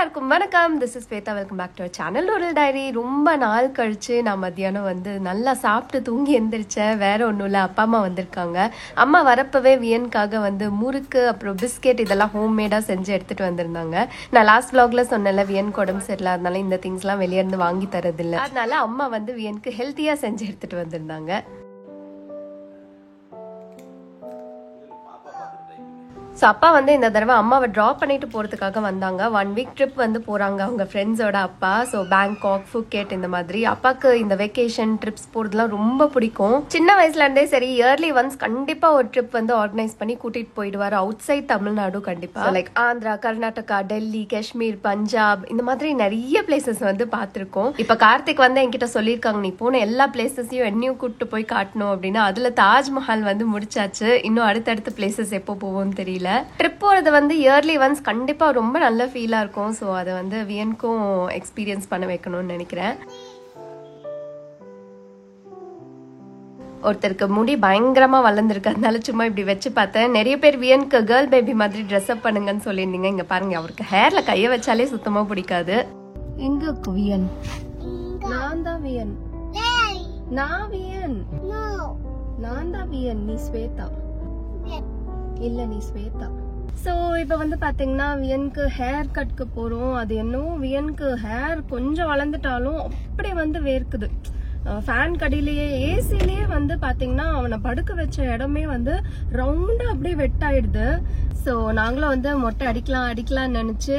எல்லாருக்கும் வணக்கம். This is Shweta. Welcome back to our channel noodle diary. ரொம்ப நாள் கழிச்சு நான் மத்தியானம் வந்து நல்லா சாப்பிட்டு தூங்கி எந்திரிச்சேன். வேற ஒன்றும் இல்லை, அப்பா அம்மா வந்திருக்காங்க. அம்மா வரப்பவே வியனுக்காக வந்து முறுக்கு அப்புறம் பிஸ்கெட் இதெல்லாம் ஹோம்மேடாக செஞ்சு எடுத்துகிட்டு வந்திருந்தாங்க. நான் லாஸ்ட் vlogல சொன்னேன்ல, வியனுக்கு உடம்பு சரியில்லை, அதனால இந்த திங்ஸ்லாம் வெளியே இருந்து வாங்கி தரதில்லை. அதனால அம்மா வந்து வியனுக்கு ஹெல்த்தியாக செஞ்சு எடுத்துகிட்டு வந்திருந்தாங்க. ஸோ அப்பா வந்து இந்த தடவை அம்மாவை ட்ராப் பண்ணிட்டு போகிறதுக்காக வந்தாங்க. 1 வீக் ட்ரிப் வந்து போகிறாங்க அவங்க ஃப்ரெண்ட்ஸோட அப்பா. ஸோ பேங்காக், ஃபுக்கெட் இந்த மாதிரி. அப்பாவுக்கு இந்த வெக்கேஷன் ட்ரிப்ஸ் போகிறதுலாம் ரொம்ப பிடிக்கும். சின்ன வயசுலேருந்தே சரி, இயர்லி ஒன்ஸ் கண்டிப்பாக ஒரு ட்ரிப் வந்து ஆர்கனைஸ் பண்ணி கூட்டிகிட்டு போயிடுவார் அவுட் சைட் தமிழ்நாடு. கண்டிப்பாக லைக் ஆந்திரா, கர்நாடகா, டெல்லி, காஷ்மீர், பஞ்சாப் இந்த மாதிரி நிறைய பிளேசஸ் வந்து பார்த்துருக்கோம். இப்போ கார்த்திக் வந்து என்கிட்ட சொல்லியிருக்காங்க, நீ போன எல்லா பிளேசஸையும் என்னையும் கூப்பிட்டு போய் காட்டணும் அப்படின்னு. அதில் தாஜ்மஹால் வந்து முடிச்சாச்சு. இன்னும் அடுத்தடுத்த பிளேசஸ் எப்போ போவோம்னு தெரியல. ட்ரிப் போறது வந்து இயர்லி ஒன்ஸ் கண்டிப்பா ரொம்ப நல்ல ஃபீலா இருக்கும். ஸோ அதை வந்து வியனுக்கும் எக்ஸ்பீரியன்ஸ் பண்ண வைக்கணும்னு நினைக்கிறேன். ஒருத்தருக்கு முடி பயங்கரமா வளர்ந்துருக்கு, அதனால சும்மா இப்படி வச்சு பார்த்தேன். நிறைய பேர் வியனுக்கு கேர்ள் பேபி மாதிரி ட்ரெஸ் அப் பண்ணுங்கன்னு சொல்லியிருந்தீங்க. இங்க பாருங்க, அவருக்கு ஹேர்ல கைய வச்சாலே சுத்தமா பிடிக்காது. எங்க இருக்கு வியன்? நான் தான் வியன். நான் வியன். நான் தான் வியன். நீ ஸ்வேதா இல்ல, நீ ஸ்வேதா. ஸோ இப்போ வந்து பார்த்தீங்கன்னா வியனுக்கு ஹேர் கட்க்கு போகிறோம். அது என்னவோ வியனுக்கு ஹேர் கொஞ்சம் வளர்ந்துட்டாலும் அப்படி வந்து வேர்க்குது. ஃபேன் கடியிலேயே ஏசிலேயே வந்து பார்த்தீங்கன்னா அவனை படுக்க வச்ச இடமே வந்து ரவுண்டாக அப்படியே வெட்டாயிடுது. ஸோ நாங்களும் வந்து மொட்டை அடிக்கலாம்னு நினச்சி,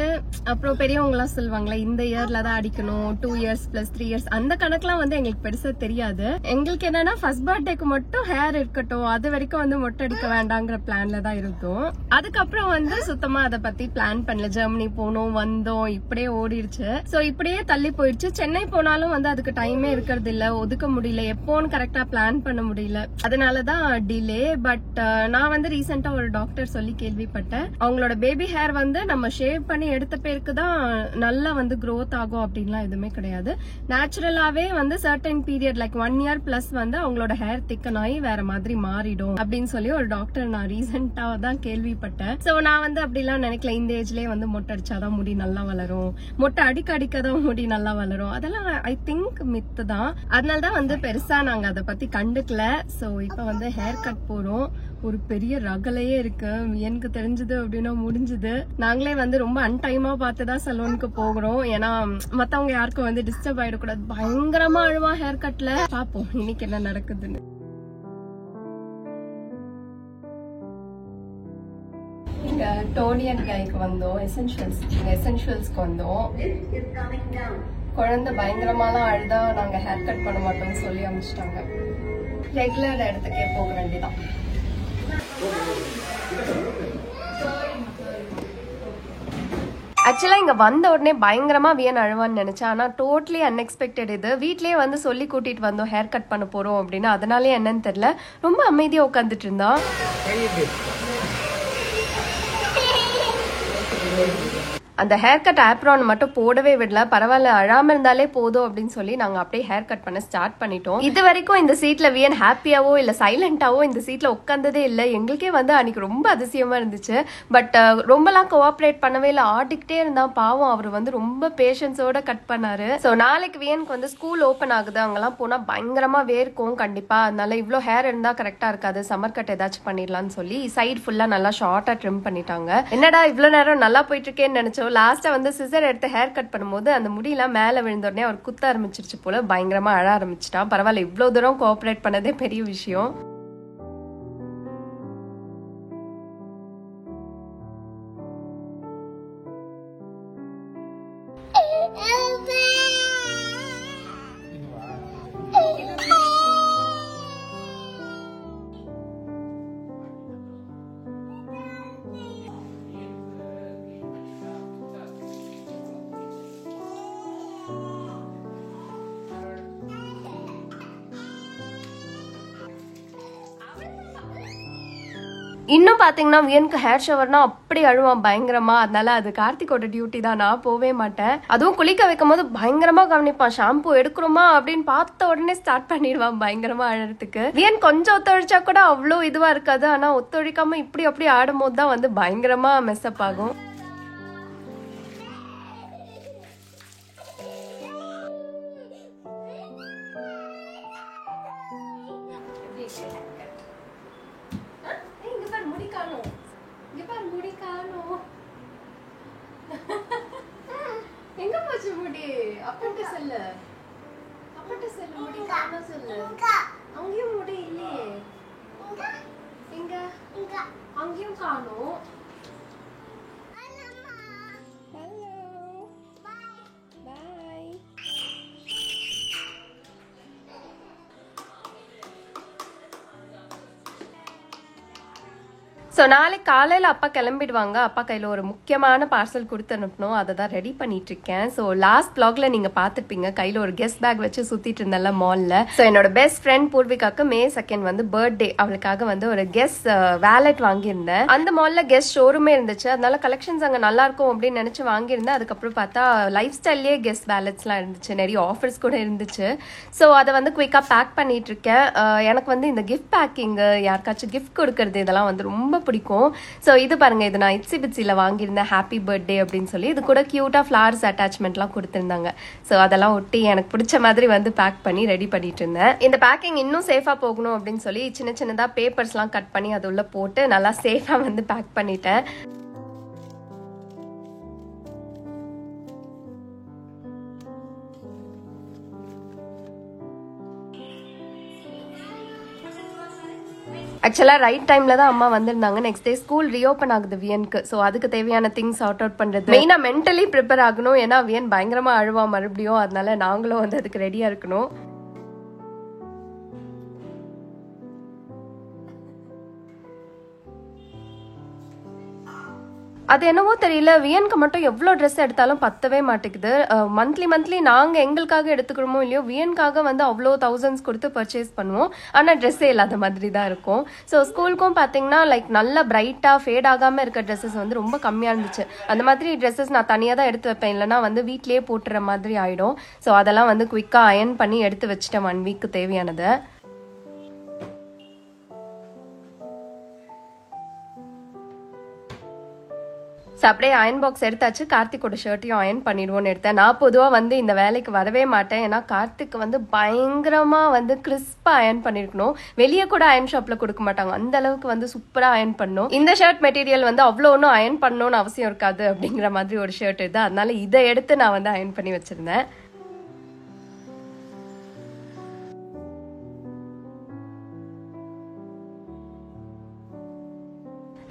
அப்புறம் பெரியவங்களாம் சொல்லுவாங்களே இந்த இயர்ல தான் அடிக்கணும், 2 இயர்ஸ் + 3 இயர்ஸ் அந்த கணக்கெலாம் வந்து எங்களுக்கு பெருசாக தெரியாது. எங்களுக்கு என்னன்னா ஃபர்ஸ்ட் பர்த்டேக்கு மட்டும் ஹேர் இருக்கட்டும், அது வரைக்கும் வந்து மொட்டை அடிக்க வேண்டாங்கிற பிளான்ல தான் இருக்கும். அதுக்கப்புறம் வந்து சுத்தமாக அதை பற்றி பிளான் பண்ணல. ஜெர்மனி போனோம், வந்தோம், இப்படியே ஓடிடுச்சு. ஸோ இப்படியே தள்ளி போயிடுச்சு. சென்னை போனாலும் வந்து அதுக்கு டைமே இருக்கிறது இல்லை, ஒதுக்க முடியல, எப்போன்னு கரெக்டா பிளான் பண்ண முடியல. அதனாலதான் டிலே. பட் நான் வந்து ரீசெண்டா ஒரு டாக்டர் சொல்லி கேள்விப்பட்டேன், அவங்களோட பேபி ஹேர் வந்து நம்ம ஷேவ் பண்ணி எடுத்த பேருக்கு தான் நல்லா வந்து க்ரோத் ஆகும் அப்படின்லாம் எதுவுமே கிடையாது. நேச்சுரலாவே வந்து certain period like 1 year plus வந்து அவங்களோட ஹேர் திக்கன் ஆகி வேற மாதிரி மாறிடும் அப்படின்னு சொல்லி ஒரு டாக்டர் நான் ரீசெண்டா தான் கேள்விப்பட்டேன். சோ நான் வந்து அப்படிலாம் நினைக்கல, இந்த ஏஜ்லயே வந்து மொட்டை அடிச்சாதான் முடி நல்லா வளரும், மொட்டை அடிக்கதான் முடி நல்லா வளரும், அதெல்லாம் ஐ திங்க் மித்து தான். அதனாலதான் வந்து பெருசா நாங்க அதை பத்தி கண்டுக்கல. சோ இப்ப வந்து ஹேர் கட் போறோம். ஒரு பெரிய ரகலையே இருக்கு. எனக்கு தெரிஞ்சது அப்படின்னா முடிஞ்சது. நாங்களே வந்து ரொம்ப அன்டைமா பார்த்துதான் சலூனுக்கு போகிறோம். ஏன்னா மத்தவங்க யாருக்கும் வந்து டிஸ்டர்ப் ஆயிடக்கூடாது. பயங்கரமா அழுவா ஹேர் கட்ல. பாப்போம் இன்னைக்கு என்ன நடக்குதுன்னு. இங்க டோனி அண்ட் கைக்கு வந்தோம். எசென்ஷியல்ஸ்க்கு வந்தோம். குழந்தை பயங்கரமாலாம் அழுதா நாங்க ஹேர் கட் பண்ண மாட்டோம்னு சொல்லி அனுப்பிச்சிட்டாங்க. ரெகுலர் இடத்துக்கே போக வேண்டியதான். ஆக்சுவலா இங்க வந்த உடனே பயங்கரமா வியன் அழுவான்னு நினைச்சேன். ஆனா டோட்டலி அன்எக்ஸ்பெக்டட். இது வீட்லயே வந்து சொல்லி கூட்டிட்டு வந்தோம் ஹேர் கட் பண்ண போறோம் அப்படின்னு. அதனாலே என்னன்னு தெரியல, ரொம்ப அமைதியா உட்காந்துட்டு இருந்தான். அந்த ஹேர் கட் ஆப்ரான் மட்டும் போடவே விடல. பரவாயில்ல, அழாம இருந்தாலே போதும் அப்படின்னு சொல்லி நாங்க அப்படியே ஹேர் கட் பண்ண ஸ்டார்ட் பண்ணிட்டோம். இது வரைக்கும் இந்த சீட்ல வியன் ஹாப்பியாவோ இல்ல சைலண்டாவோ இந்த சீட்ல உட்காந்ததே இல்லை. எங்களுக்கே வந்து அன்னைக்கு ரொம்ப அதிசயமா இருந்துச்சு. பட் ரொம்பலாம் கோஆப்ரேட் பண்ணவே இல்லை, ஆடிக்கிட்டே இருந்தா. பாவம், அவர் வந்து ரொம்ப பேஷன்ஸோட கட் பண்ணாரு. ஸோ நாளைக்கு வியனுக்கு வந்து ஸ்கூல் ஓப்பன் ஆகுது. அங்கெல்லாம் போனா பயங்கரமா வேர்க்கும் கண்டிப்பா. அதனால இவ்வளோ ஹேர் இருந்தா கரெக்டா இருக்காது, சம்மர் கட் ஏதாச்சும் பண்ணிடலாம்னு சொல்லி சைட் ஃபுல்லா நல்லா ஷார்ட்டா ட்ரிம் பண்ணிட்டாங்க. என்னடா இவ்வளவு நேரம் நல்லா போயிட்டு இருக்கேன்னு நினைச்சோம். லாஸ்டா வந்து சிசர் எடுத்து ஹேர் கட் பண்ணும்போது அந்த முடியெல்லாம் மேல விழுந்த உடனே அவர் குத்த ஆரம்பிச்சிருச்சு போல. பயங்கரமா அழ ஆரம்பிச்சிட்டான். பரவாயில்ல, இவ்வளவு தூரம் கோஆபரேட் பண்ணதே பெரிய விஷயம். இன்னும் பாத்தீங்கன்னா வியனுக்கு ஹேர் ஷவர்னா அப்படி அழுவான் பயங்கரமா. அதனால அது கார்த்திகோட டியூட்டி தான், நான் போவே மாட்டேன். அதுவும் குளிக்க வைக்கும் போது பயங்கரமா கவனிப்பான். ஷாம்பு எடுக்கிறோமா அப்படின்னு பார்த்த உடனே ஸ்டார்ட் பண்ணிடுவான் பயங்கரமா அழறதுக்கு. வியன் கொஞ்சம் ஒத்துழைச்சா கூட அவ்வளோ இதுவா இருக்காது. ஆனா ஒத்துழைக்காம இப்படி அப்படி ஆடும் போது தான் வந்து பயங்கரமா மெஸ்அப் ஆகும். அப்பட்ட செல்லு முடி காண சொல்லு. அங்கேயும் முடி இல்லையே. எங்க அங்கேயும் காணோம். ஸோ நாளைக்கு காலையில் அப்பா கிளம்பிடுவாங்க. அப்பா கையில் ஒரு முக்கியமான பார்சல் கொடுத்து அனுப்பணும். அதை தான் ரெடி பண்ணிட்டு இருக்கேன். ஸோ லாஸ்ட் வ்ளாக்ல நீங்கள் பார்த்துருப்பீங்க, கையில் ஒரு கெஸ்ட் பேக் வச்சு சுற்றிட்டு இருந்தேன்ல மாலில். ஸோ என்னோட பெஸ்ட் ஃப்ரெண்ட் பூர்விகாக்கு May 2 வந்து பர்த்டே. அவளுக்காக வந்து ஒரு கெஸ்ட் வேலெட் வாங்கியிருந்தேன். அந்த மாலில் கெஸ்ட் ஷோரூமே இருந்துச்சு. அதனால கலெக்ஷன்ஸ் அங்கே நல்லா இருக்கும் அப்படின்னு நினச்சி வாங்கியிருந்தேன். அதுக்கப்புறம் பார்த்தா லைஃப் ஸ்டைல்லே கெஸ்ட் வேலெட்ஸ்லாம் இருந்துச்சு, நிறைய ஆஃபர்ஸ் கூட இருந்துச்சு. ஸோ அதை வந்து குயிக்காக பேக் பண்ணிட்டு இருக்கேன். எனக்கு வந்து இந்த கிஃப்ட் பேக்கிங்கு, யாருக்காச்சும் கிஃப்ட் கொடுக்கறது, இதெல்லாம் வந்து ரொம்ப பிடிக்கும். ஸோ இது பாருங்க, இது நான் இட்ஸி பிட்ஸியில் வாங்கியிருந்தேன், ஹாப்பி பர்த்டே அப்படின்னு சொல்லி. இது கூட கியூட்டாக ஃப்ளவர்ஸ் அட்டாச்மெண்ட்லாம் கொடுத்துருந்தாங்க. ஸோ அதெல்லாம் ஒட்டி எனக்கு பிடிச்ச மாதிரி வந்து பேக் பண்ணி ரெடி பண்ணிட்டு இருந்தேன். இந்த பேக்கிங் இன்னும் சேஃபாக போகணும் அப்படின்னு சொல்லி சின்ன சின்னதாக பேப்பர்ஸ்லாம் கட் பண்ணி அது உள்ள போட்டு நல்லா சேஃபாக வந்து பேக் பண்ணிட்டேன். ஆக்சுவலாக ரைட் டைமில் தான் அம்மா வந்திருந்தாங்க. நெக்ஸ்ட் டே ஸ்கூல் ரீஓப்பன் ஆகுது வியனுக்கு. ஸோ அதுக்கு தேவையான திங்ஸ் சார்ட் அவுட் பண்ணுறது, மெயினாக மென்டலி ப்ரிப்பேர் ஆகணும். ஏன்னா வியன் பயங்கரமாக அழுவா மறுபடியும். அதனால நாங்களும் வந்து அதுக்கு ரெடியாக இருக்கணும். அது என்னவோ தெரியல, வியனுக்கு மட்டும் எவ்வளோ ட்ரெஸ் எடுத்தாலும் பத்தவே மாட்டேங்குது. மந்த்லி நாங்கள் எங்களுக்காக எடுத்துக்கிறோமோ இல்லையோ, வியனுக்காக வந்து அவ்வளோ தௌசண்ட்ஸ் கொடுத்து பர்ச்சேஸ் பண்ணுவோம். ஆனால் ட்ரெஸ்ஸே இல்லாத மாதிரி தான் இருக்கும். ஸோ ஸ்கூலுக்கும் பார்த்தீங்கன்னா லைக் நல்லா பிரைட்டாக ஃபேட் ஆகாமல் இருக்க ட்ரெஸ்ஸஸ் வந்து ரொம்ப கம்மியாக இருந்துச்சு. அந்த மாதிரி ட்ரெஸ்ஸஸ் நான் தனியாக தான் எடுத்து வைப்பேன், இல்லைனா வந்து வீட்லேயே போட்டுற மாதிரி ஆகிடும். ஸோ அதெல்லாம் வந்து குயிக்காக அயர்ன் பண்ணி எடுத்து வச்சுட்டேன் 1 வீக்கு தேவையானதை. ஸோ அப்படியே அயன் பாக்ஸ் எடுத்தாச்சு. கார்த்திகோட ஷர்ட்டையும் அயன் பண்ணிடுவோன்னு எடுத்தேன். நான் பொதுவாக வந்து இந்த வேலைக்கு வரவே மாட்டேன். ஏன்னா கார்த்திக் வந்து பயங்கரமாக வந்து கிறிஸ்பாக அயன் பண்ணியிருக்கணும். வெளியே கூட அயன் ஷாப்பில் கொடுக்க மாட்டாங்க, அந்த அளவுக்கு வந்து சூப்பராக அயன் பண்ணணும். இந்த ஷர்ட் மெட்டீரியல் வந்து அவ்வளோ ஒன்றும் அயன் பண்ணணும்னு அவசியம் இருக்காது அப்படிங்கிற மாதிரி ஒரு ஷர்ட் இது. அதனால இதை எடுத்து நான் வந்து அயன் பண்ணி வச்சுருந்தேன்.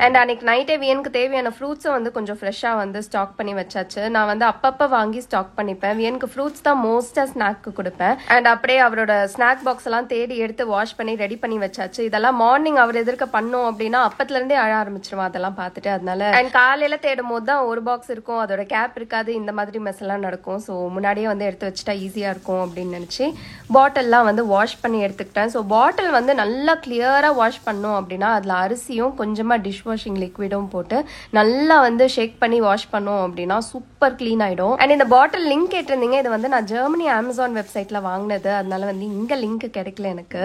அண்ட் அன்னைக்கு நைட்டே வியனுக்கு தேவையான ஃப்ரூட்ஸும் வந்து கொஞ்சம் ஃப்ரெஷ்ஷாக வந்து ஸ்டாக் பண்ணி வச்சாச்சு. நான் வந்து அப்பப்போ வாங்கி ஸ்டாக் பண்ணிப்பேன். வியனுக்கு ஃப்ரூட்ஸ் தான் மோஸ்ட்டாக ஸ்நாக்கு கொடுப்பேன். அண்ட் அப்படியே அவரோட ஸ்நாக் பாக்ஸ் எல்லாம் தேடி எடுத்து வாஷ் பண்ணி ரெடி பண்ணி வச்சாச்சு. இதெல்லாம் மார்னிங் அவர் எதிர்க்க பண்ணோம் அப்படின்னா அப்பத்துலேருந்தே அழ ஆரம்பிச்சிருவான் அதெல்லாம் பார்த்துட்டு. அதனால அண்ட் காலையில் தேடும் போது தான் ஒரு பாக்ஸ் இருக்கும், அதோட கேப் இருக்காது, இந்த மாதிரி மெஸ் எல்லாம் நடக்கும். ஸோ முன்னாடியே வந்து எடுத்து வச்சுட்டா ஈஸியாக இருக்கும் அப்படின்னு நினச்சி பாட்டில்லாம் வந்து வாஷ் பண்ணி எடுத்துக்கிட்டேன். ஸோ பாட்டில் வந்து நல்லா கிளியராக வாஷ் பண்ணோம் அப்படின்னா அதில் அரிசியும் கொஞ்சமாக டிஷ் வாஷிங் லிக்விடும் போட்டு நல்லா வந்து ஷேக் பண்ணி வாஷ் பண்ணோம் அப்படின்னா சூப்பர் கிளீன் ஆயிடும். அண்ட் இந்த பாட்டில் லிங்க் கேட்டிருந்தீங்க, இது வந்து நான் ஜெர்மனி அமேசான் வெப்சைட்ல வாங்கினது. அதனால வந்து இங்க லிங்க் கிடைக்கல எனக்கு.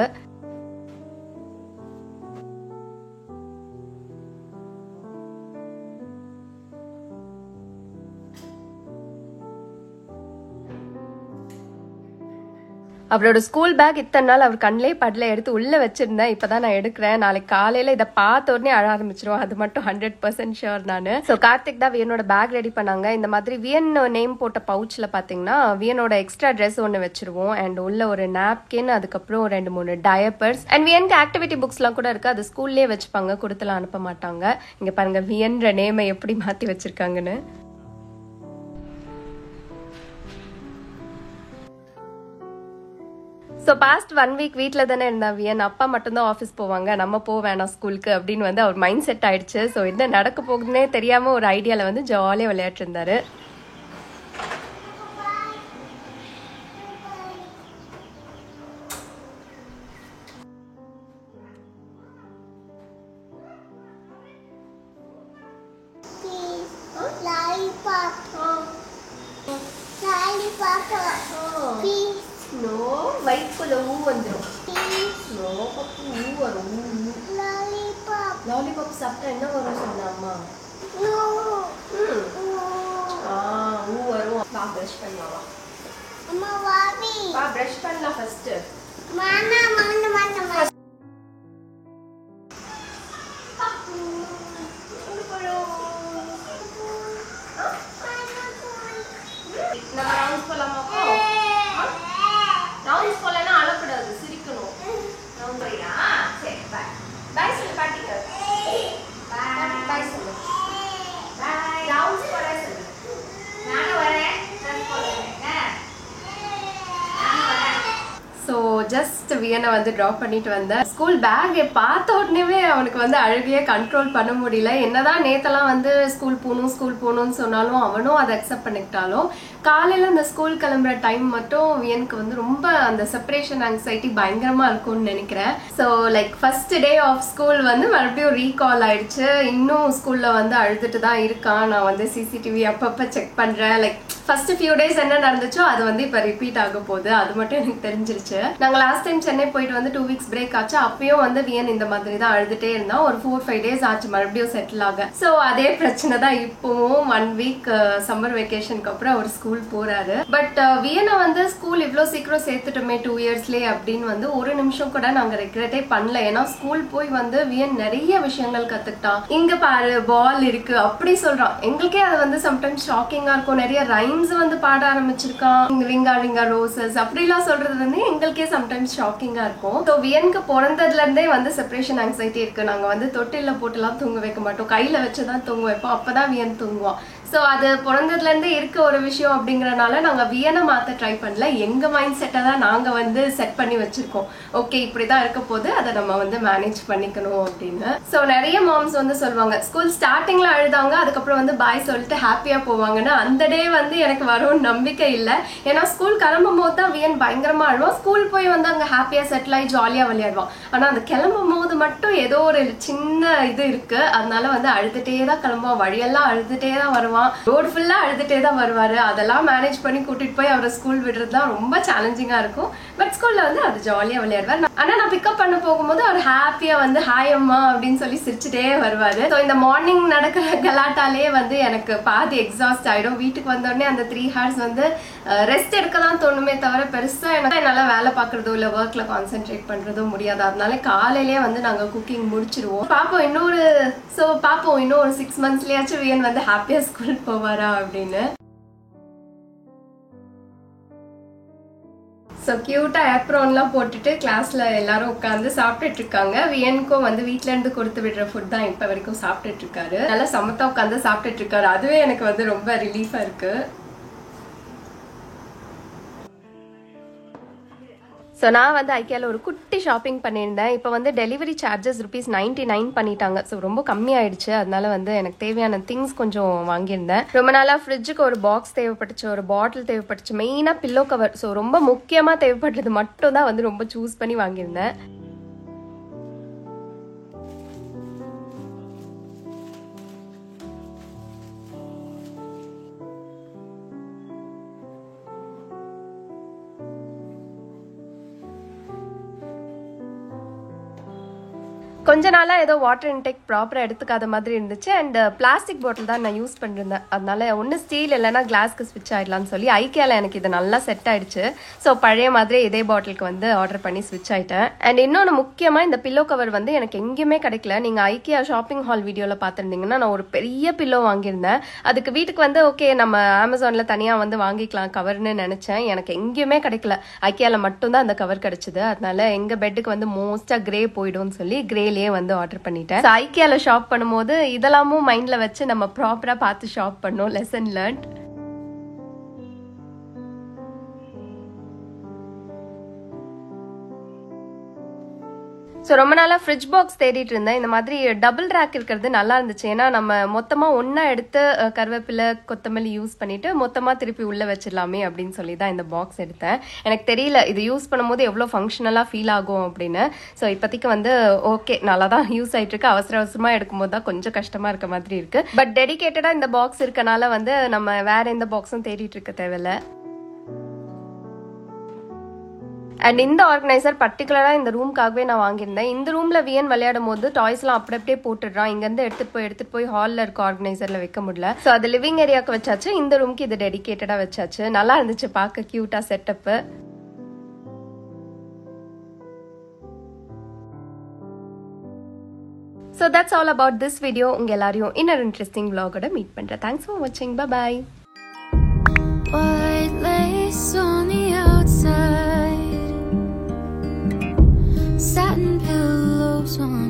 அவரோட ஸ்கூல் பேக் இத்தனை நாள் அவர் கண்ணிலே படல எடுத்து உள்ள வச்சிருந்தேன். இப்பதான் நான் எடுக்கிறேன். நாளைக்கு காலையில இதை பார்த்த உடனே அழ ஆரம்பிச்சிருவோம், அது மட்டும் 100% ஷுர் நான். ஸோ கார்த்திக் தான் வியனோட பேக் ரெடி பண்ணாங்க. இந்த மாதிரி வியன் நேம் போட்ட பவுச்ல பாத்தீங்கன்னா வியனோட எக்ஸ்ட்ரா ட்ரெஸ் ஒன்று வச்சிருவோம். அண்ட் உள்ள ஒரு நாப்கின், அதுக்கப்புறம் 2-3 டயப்பர்ஸ் அண்ட் வியனுக்கு ஆக்டிவிட்டி புக்ஸ் எல்லாம் கூட இருக்கு. அது ஸ்கூல்லேயே வச்சுப்பாங்க, கொடுத்துலாம் அனுப்ப மாட்டாங்க. இங்க பாருங்க வியன்ற நேமை எப்படி மாத்தி வச்சிருக்காங்கன்னு. ஸோ பாஸ்ட் 1 வீக் வீட்டில் தானே இருந்தா வியன். அப்பா மட்டும்தான் ஆஃபீஸ் போவாங்க, நம்ம போக வேணாம் ஸ்கூலுக்கு அப்படின்னு வந்து அவர் மைண்ட் செட் ஆயிடுச்சு. ஸோ என்ன நடக்க போகுதுன்னே தெரியாம ஒரு ஐடியாவில் வந்து ஜாலியாக விளையாட்டு இருந்தாரு. வயிற்றுக்குள்ள ஊ வந்துடும். ஊ வரும். லாலிபாப் சாப்பிட்டா என்ன வரும் சொன்ன அம்மா? ஊ வரும். வா பிரஷ் பண்ணலாம். வா பிரஷ் பண்ணலாம் ஃபர்ஸ்ட். நம்ம ரவுண்ட் போலாமா? வியனை வந்து ட்ராப் பண்ணிட்டு வந்தேன். ஸ்கூல் பேக் பார்த்த உடனே அவனுக்கு வந்து அழுகையே கண்ட்ரோல் பண்ண முடியல. என்னதான் நேத்தெல்லாம் வந்து ஸ்கூல் போகணும்னு சொன்னாலும் அவனும் அதை அக்செப்ட் பண்ணிக்கிட்டாலும் காலையில அந்த ஸ்கூல் கிளம்புற டைம் மட்டும் வியனுக்கு வந்து ரொம்ப அந்த செப்பரேஷன் ஆங்ஸைட்டி பயங்கரமா இருக்கும்னு நினைக்கிறேன். So like first day of school வந்து மறுபடியும் ரீகால் ஆயிடுச்சு. இன்னும் ஸ்கூல்ல வந்து அழுதுட்டு தான் இருக்கான். நான் வந்து சிசிடிவி அப்பப்ப செக் பண்றேன். லைக் ஃபர்ஸ்ட் ஃபியூ டேஸ் என்ன நடந்துச்சோ அது வந்து இப்ப ரிப்பீட் ஆக போகுது. அது மட்டும் எனக்கு தெரிஞ்சிருச்சு. நாங்க லாஸ்ட் டைம் சென்னை போயிட்டு வந்து 2 weeks பிரேக் ஆச்சு. அப்பயும் வந்து வியன் இந்த மாதிரி தான் அழுதுட்டே இருந்தான். ஒரு 4-5 days ஆச்சு மறுபடியும் செட்டில் ஆக. ஸோ அதே பிரச்சனை தான் இப்பவும் 1 week சம்மர் வெக்கேஷனுக்கு அப்புறம் அவர் ஸ்கூல் போறாரு. பட் வியனை வந்து ஸ்கூல் இவ்வளவு சீக்கிரம் சேர்த்துட்டோமே 2 yearsலயே அப்படின்னு வந்து ஒரு நிமிஷம் கூட நாங்க ரெக்ரெட்டே பண்ணல. ஏன்னா ஸ்கூல் போய் வந்து வியன் நிறைய விஷயங்கள் கத்துக்கிட்டான். இங்க பாரு பால் இருக்கு அப்படி சொல்றான். எங்களுக்கே அது வந்து சம்டைம்ஸ் ஷாக்கிங்கா இருக்கும். நிறைய ரைம்ஸ் வந்து பாட ஆரம்பிச்சிருக்கான். ரிங்கா ரிங்கா ரோசஸ் அப்படிலாம் சொல்றது வந்து எங்களுக்கே சம்டைம்ஸ் ஷாக்கிங்கா இருக்கும். ஸோ வியனுக்கு பிறந்ததுல இருந்தே வந்து செப்பரேஷன் ஆங்ஸைட்டி இருக்கு. நாங்க வந்து தொட்டில போட்டுலாம் தூங்க வைக்க மாட்டோம். கையில வச்சுதான் தூங்க வைப்போம். அப்பதான் வியன் தூங்குவான். ஸோ அது பிறந்ததுல இருந்தே இருக்க ஒரு விஷயம் அப்படிங்கறனால நாங்க வியனை மாத்த ட்ரை பண்ணல. எங்க மைண்ட் செட்டை தான் நாங்க வந்து செட் பண்ணி வச்சிருக்கோம். ஓகே இப்படிதான் இருக்க போது அதை நம்ம வந்து மேனேஜ் பண்ணிக்கணும் அப்படின்னு. ஸோ நிறைய மாம்ஸ் வந்து சொல்லுவாங்க ஸ்கூல் ஸ்டார்டிங்ல அழுதாங்க அதுக்கப்புறம் வந்து பாய் சொல்லிட்டு ஹாப்பியா போவாங்கன்னு. அந்த டே வந்து எனக்கு வரும் நம்பிக்கை இல்லை. ஏன்னா ஸ்கூல் கிளம்பும் போது தான் வியன் பயங்கரமா அழுவான். ஸ்கூல் போய் வந்து அங்க ஹாப்பியா செட்டில் ஆகி ஜாலியா விளையாடுவான். ஆனா அந்த கிளம்பும் போது மட்டும் ஏதோ ஒரு சின்ன இது இருக்கு. அதனால வந்து அழுதுட்டே தான் கிளம்புவான். வழியெல்லாம் அழுதுட்டே தான் வருவான். ரோடு ஃபுல்லா அழுதுட்டே தான் வருவாரு. அதெல்லாம் மேனேஜ் பண்ணி கூட்டிட்டு போய் அவரை ஸ்கூல் விடுறது தான் ரொம்ப சேலஞ்சிங்கா இருக்கும். பட் ஸ்கூல்ல வந்து அது ஜாலியா விளையாடுவார். ஆனா நான் பிக்கப் பண்ண போகும்போது அவர் ஹாப்பியா வந்து ஹாய் அம்மா அப்படின்னு சொல்லி சிரிச்சுட்டே வருவாரு. ஸோ இந்த மார்னிங் நடக்கிற கலாட்டாலே வந்து எனக்கு பாதி எக்ஸாஸ்ட் ஆயிடும். வீட்டுக்கு வந்தோடனே அந்த 3 hours வந்து ரெஸ்ட் எடுக்க தான் தோணுமே தவிர பெருசா என்னால வேலை பார்க்கறதோ இல்ல ஒர்க்ல கான்சென்ட்ரேட் பண்றதோ முடியாது. அதனால காலையிலேயே வந்து நாங்க குக்கிங் முடிச்சிருவோம். பாப்போம் இன்னொரு 6 monthsலயாச்சும் வியன் வந்து ஹாப்பியா ஸ்கூல் போவாரா அப்படின்னு. ஸோ கியூட்டாக ஏப்ரோன்லாம் போட்டுட்டு கிளாஸில் எல்லாரும் உட்காந்து சாப்பிட்டுட்டு இருக்காங்க. வியனுக்கும் வந்து வீட்டில இருந்து கொடுத்து விடுற ஃபுட் தான் இப்போ வரைக்கும் சாப்பிட்டுட்டு இருக்காரு. நல்லா சமத்தா உட்காந்து சாப்பிட்டுட்டு இருக்காரு. அதுவே எனக்கு வந்து ரொம்ப ரிலீஃபா இருக்கு. ஸோ நான் வந்து ஐக்கியாவில் ஒரு குட்டி ஷாப்பிங் பண்ணியிருந்தேன். இப்போ வந்து டெலிவரி சார்ஜஸ் ₹99 பண்ணிட்டாங்க. ஸோ ரொம்ப கம்மியாயிடுச்சு. அதனால வந்து எனக்கு தேவையான திங்ஸ் கொஞ்சம் வாங்கியிருந்தேன். ரொம்ப நாளாக ஃப்ரிட்ஜுக்கு ஒரு பாக்ஸ் தேவைப்பட்டுச்சு, ஒரு பாட்டில் தேவைப்பட்டுச்சு, மெயினாக பில்லோ கவர். ஸோ ரொம்ப முக்கியமாக தேவைப்பட்டது மட்டும் தான் வந்து ரொம்ப சூஸ் பண்ணி வாங்கியிருந்தேன். கொஞ்ச நாளா ஏதோ வாட்டர் இன்டேக் ப்ராப்பரா எடுத்துக்காத மாதிரி இருந்துச்சு. அண்ட் பிளாஸ்டிக் பாட்டில் தான் நான் யூஸ் பண்ணிருந்தேன். அதனால ஒன்று ஸ்டீல் இல்லைன்னா கிளாஸ்க்கு ஸ்விட்ச் ஆயிடலாம்னு சொல்லி ஐக்கியால எனக்கு இது நல்லா செட் ஆயிடுச்சு. ஸோ பழைய மாதிரி இதே பாட்டிலுக்கு வந்து ஆர்டர் பண்ணி ஸ்விட்ச் ஆயிட்டேன். அண்ட் இன்னொன்று முக்கியமா இந்த பில்லோ கவர் வந்து எனக்கு எங்கேயுமே கிடைக்கல. நீங்க ஐக்கியா ஷாப்பிங் ஹால் வீடியோல பார்த்துருந்தீங்கன்னா நான் ஒரு பெரிய பில்லோ வாங்கியிருந்தேன். அதுக்கு வீட்டுக்கு வந்து ஓகே நம்ம அமேசான்ல தனியா வந்து வாங்கிக்கலாம் கவர்னு நினைச்சேன். எனக்கு எங்கேயுமே கிடைக்கல. ஐக்கியால மட்டும்தான் அந்த கவர் கிடைச்சது. அதனால எங்க பெட்டுக்கு வந்து மோஸ்டா கிரே போயிடும்னு சொல்லி கிரே வந்து ஆர்டர் பண்ணிட்டேன். ஐக்கியால ஷாப் பண்ணும்போது இதெல்லாமும் மைண்ட்ல வச்சு நம்ம ப்ராப்பரா பார்த்து ஷாப் பண்ணோம். Lesson learnt. ஸோ ரொம்ப நாளாக ஃப்ரிட்ஜ் பாக்ஸ் தேடிட்டு இருந்தேன். இந்த மாதிரி டபுள் ரேக் இருக்கிறது நல்லா இருந்துச்சு. ஏன்னா நம்ம மொத்தமாக ஒன்றா எடுத்து கருவேப்பிலை கொத்தமல்லி யூஸ் பண்ணிட்டு மொத்தமாக திருப்பி உள்ளே வச்சிடலாமே அப்படின்னு சொல்லி தான் இந்த பாக்ஸ் எடுத்தேன். எனக்கு தெரியல இது யூஸ் பண்ணும்போது எவ்வளோ ஃபங்க்ஷனலாக ஃபீல் ஆகும் அப்படின்னு. ஸோ இப்போதைக்கு வந்து ஓகே நல்லா தான் யூஸ் ஆகிட்டு இருக்கு. அவசர அவசரமாக எடுக்கும்போது தான் கொஞ்சம் கஷ்டமாக இருக்க மாதிரி இருக்கு. பட் டெடிகேட்டடாக இந்த பாக்ஸ் இருக்கனால வந்து நம்ம வேற எந்த பாக்ஸும் தேடிட்டு இருக்க தேவையில்லை. அண்ட் இந்த ஆர்கனைசர் பர்டிகுலரா இந்த ரூம்காகவே நான் வாங்கியிருந்தேன். இந்த ரூம்ல வியன் விளையாடும் போது டாய்ஸ் எல்லாம் அப்படியே போட்டுடுறான். இங்க இருந்து எடுத்துட்டு போய் ஹால்ல இருக்க ஆர்கனைசர்ல வைக்க முடியல. ஸோ அது லிவிங் ஏரியாவுக்கு வச்சாச்சு. இந்த ரூம்க்கு இது டெடிகேட்டடா வச்சாச்சு. நல்லா இருந்துச்சு பார்க்க கியூட்டா setup. So that's all about this video. உங்க எல்லாரையும் இன்னொரு இன்ட்ரெஸ்டிங் vlog-ஓட மீட் பண்றேன். Thanks for watching. Bye bye. White lace on the outside, satin pillows on